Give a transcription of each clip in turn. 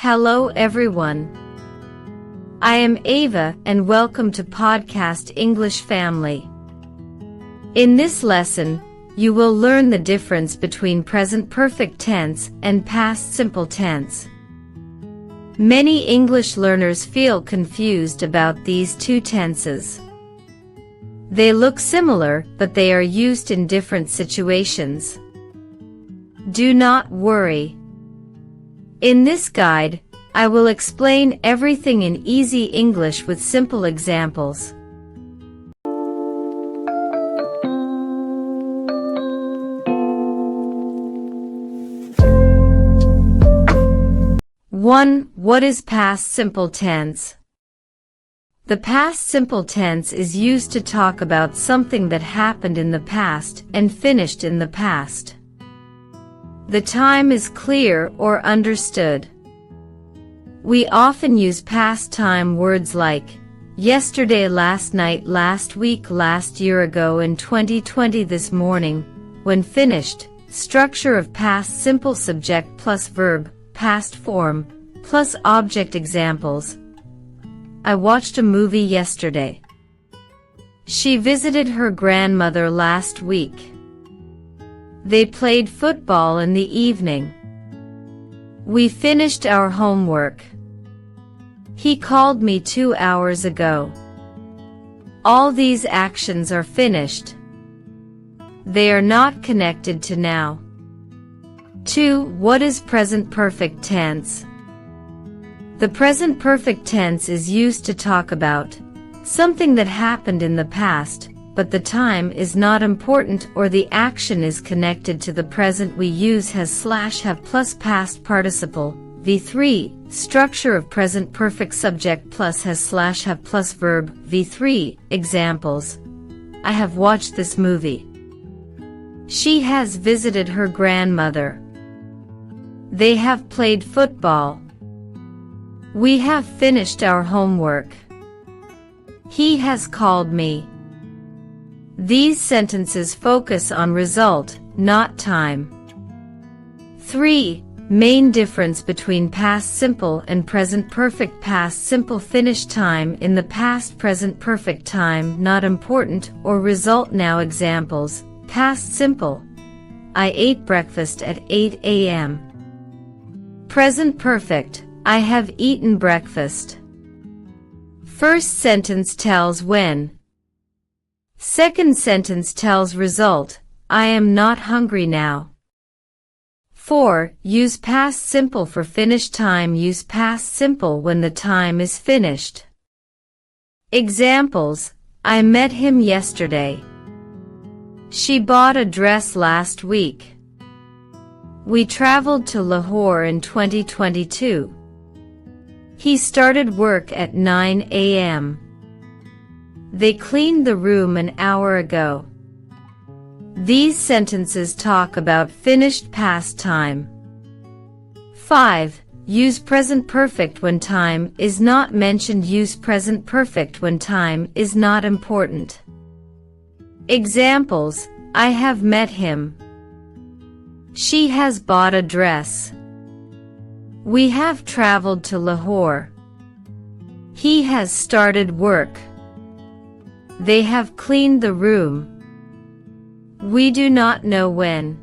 Hello everyone. I am Ava and welcome to Podcast English Family. In this lesson, you will learn the difference between present perfect tense and past simple tense. Many English learners feel confused about these two tenses. They look similar, but they are used in different situations. Do not worry. In this guide, I will explain everything in easy English with simple examples. What is past simple tense? The past simple tense is used to talk about something that happened in the past and finished in the past. The time is clear or understood. We often use past time words like yesterday, last night, last week, last year ago, in 2020, this morning. When finished, structure of past simple subject plus verb, past form, plus object. Examples: I watched a movie yesterday. She visited her grandmother last week. They played football in the evening. We finished our homework. He called me 2 hours ago. All these actions are finished. They are not connected to now. 2. What is present perfect tense? The present perfect tense is used to talk about something that happened in the past, but the time is not important or the action is connected to the present. We use has / have plus past participle. V3. Structure of present perfect subject plus has / have plus verb. V3. Examples: I have watched this movie. She has visited her grandmother. They have played football. We have finished our homework. He has called me. These sentences focus on result, not time. 3. Main difference between past simple and present perfect. Past simple: finished time in the past. Present perfect: time not important or result now. Examples: past simple: I ate breakfast at 8 a.m. Present perfect: I have eaten breakfast. First sentence tells when. Second sentence tells result: I am not hungry now. 4. Use past simple for finished time. Use past simple when the time is finished. Examples: I met him yesterday. She bought a dress last week. We traveled to Lahore in 2022. He started work at 9 a.m. They cleaned the room an hour ago. These sentences talk about finished past time. 5. Use present perfect when time is not mentioned. Use present perfect when time is not important. Examples: I have met him. She has bought a dress. We have traveled to Lahore. He has started work. They have cleaned the room. We do not know when.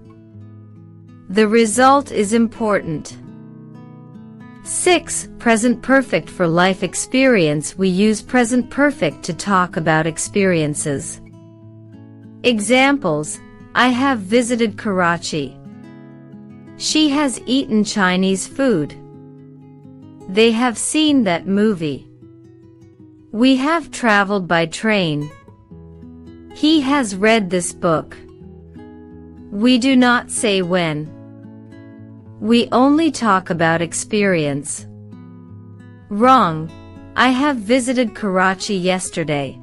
The result is important. 6. Present perfect for life experience. We use present perfect to talk about experiences. Examples: I have visited Karachi. She has eaten Chinese food. They have seen that movie. We have traveled by train. He has read this book. We do not say when. We only talk about experience. Wrong: I have visited Karachi yesterday.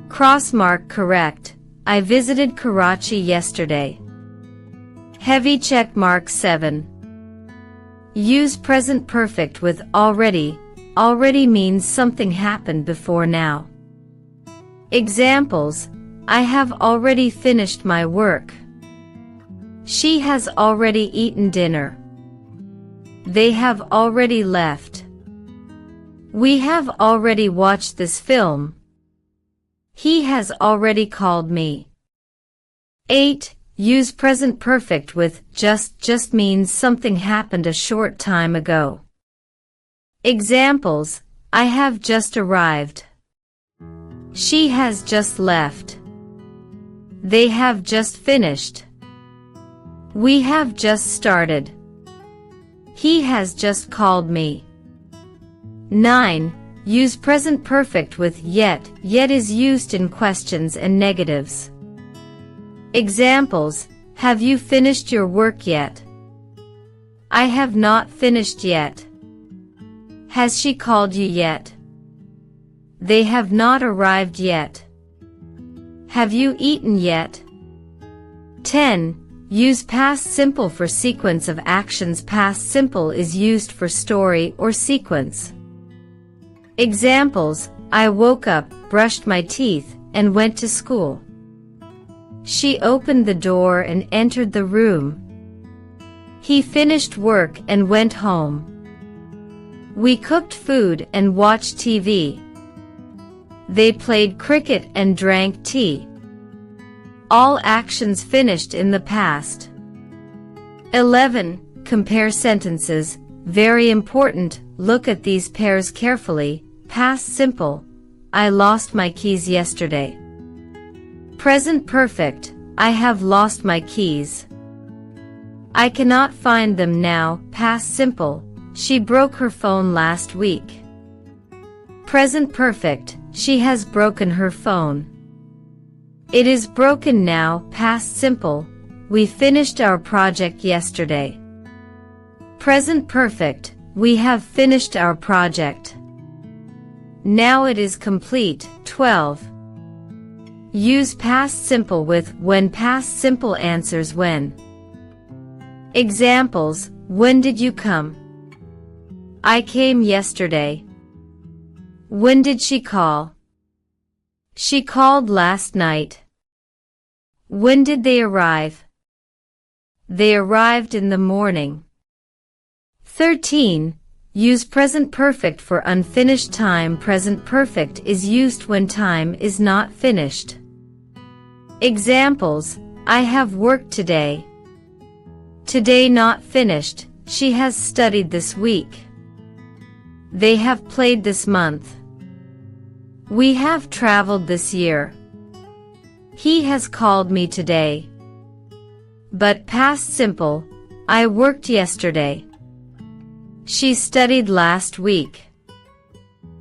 Crossmark correct: I visited Karachi yesterday. Heavy check mark 7. Use present perfect with already. Already means something happened before now. Examples: I have already finished my work. She has already eaten dinner. They have already left. We have already watched this film. He has already called me. 8. Use present perfect with just. Just means something happened a short time ago. Examples: I have just arrived. She has just left. They have just finished. We have just started. He has just called me. 9. Use present perfect with yet. Yet is used in questions and negatives. Examples: have you finished your work yet? I have not finished yet. Has she called you yet? They have not arrived yet. Have you eaten yet? 10. Use past simple for sequence of actions. Past simple is used for story or sequence. Examples: I woke up, brushed my teeth, and went to school. She opened the door and entered the room. He finished work and went home. We cooked food and watched TV. They played cricket and drank tea. All actions finished in the past. 11. Compare sentences. Very important, look at these pairs carefully. Past simple: I lost my keys yesterday. Present perfect: I have lost my keys. I cannot find them now. Past simple: she broke her phone last week. Present perfect: she has broken her phone. It is broken now. Past simple: we finished our project yesterday. Present perfect: we have finished our project. Now it is complete. 12. Use past simple with when. Past simple answers when. Examples: when did you come? I came yesterday. When did she call? She called last night. When did they arrive? They arrived in the morning. 13. Use present perfect for unfinished time. Present perfect is used when time is not finished. Examples: I have worked today. Today not finished. She has studied this week. They have played this month. We have traveled this year. He has called me today. But past simple: I worked yesterday. She studied last week.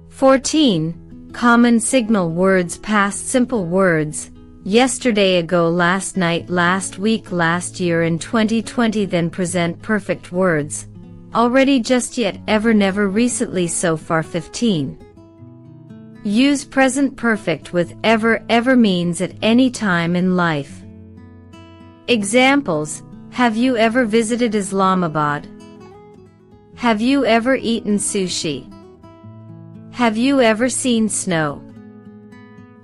14. Common signal words. Past simple words: yesterday, ago, last night, last week, last year, in 2020. Then present perfect words: already, just, yet, ever, never, recently, so far. 15. Use present perfect with ever. Ever means at any time in life. Examples: have you ever visited Islamabad? Have you ever eaten sushi? Have you ever seen snow?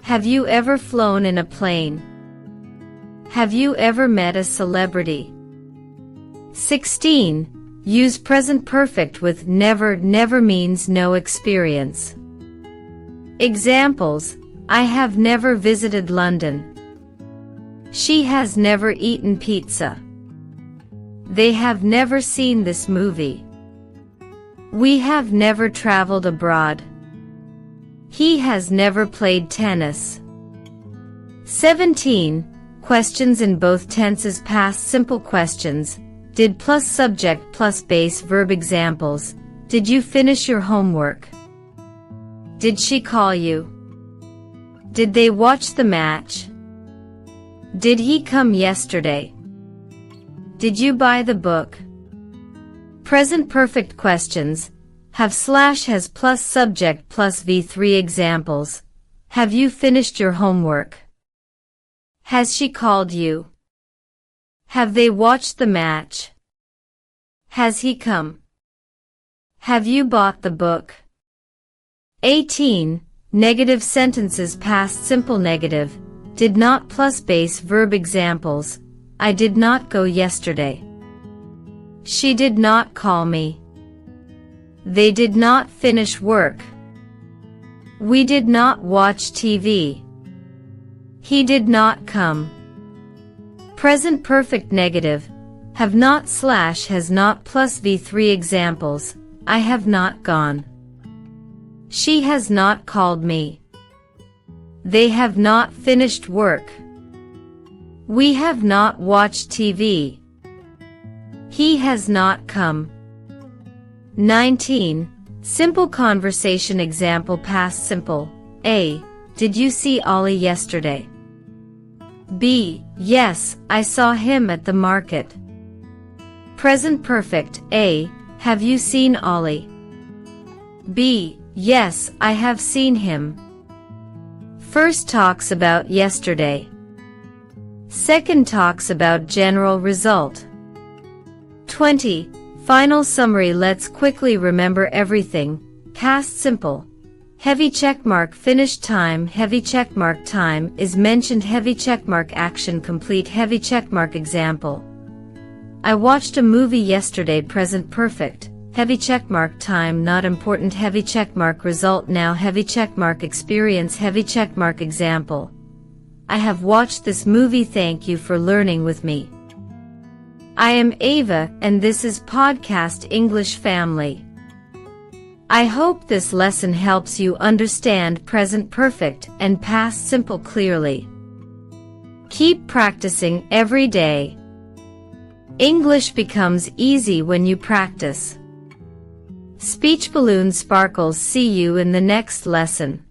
Have you ever flown in a plane? Have you ever met a celebrity? 16. Use present perfect with never. Never means no experience. Examples: I have never visited London. She has never eaten pizza. They have never seen this movie. We have never traveled abroad. He has never played tennis. 17. Questions in both tenses. Past simple questions: did plus subject plus base verb. Examples: did you finish your homework? Did she call you? Did they watch the match? Did he come yesterday? Did you buy the book? Present perfect questions have / has plus subject plus V3. Examples: have you finished your homework? Has she called you? Have they watched the match? Has he come? Have you bought the book? 18. Negative sentences. Past simple negative: did not plus base verb. Examples: I did not go yesterday. She did not call me. They did not finish work. We did not watch TV. He did not come. Present perfect negative. Have not / has not plus V3 examples. I have not gone. She has not called me. They have not finished work. We have not watched TV. He has not come. 19. Simple conversation example past simple. A. Did you see Ollie yesterday? B. Yes, I saw him at the market. Present perfect. A. Have you seen Ollie? B. Yes, I have seen him. First talks about yesterday. Second talks about general result. 20. Final summary. Let's quickly remember everything. Past simple. Heavy checkmark finished time. Heavy checkmark time is mentioned. Heavy checkmark action complete. Heavy checkmark example. I watched a movie yesterday. Present perfect. Heavy checkmark time not important. Heavy checkmark result now. Heavy checkmark experience. Heavy checkmark example. I have watched this movie. Thank you for learning with me. I am Ava and this is Podcast English Family. I hope this lesson helps you understand present perfect and past simple clearly. Keep practicing every day. English becomes easy when you practice. Speech balloon sparkles. See you in the next lesson.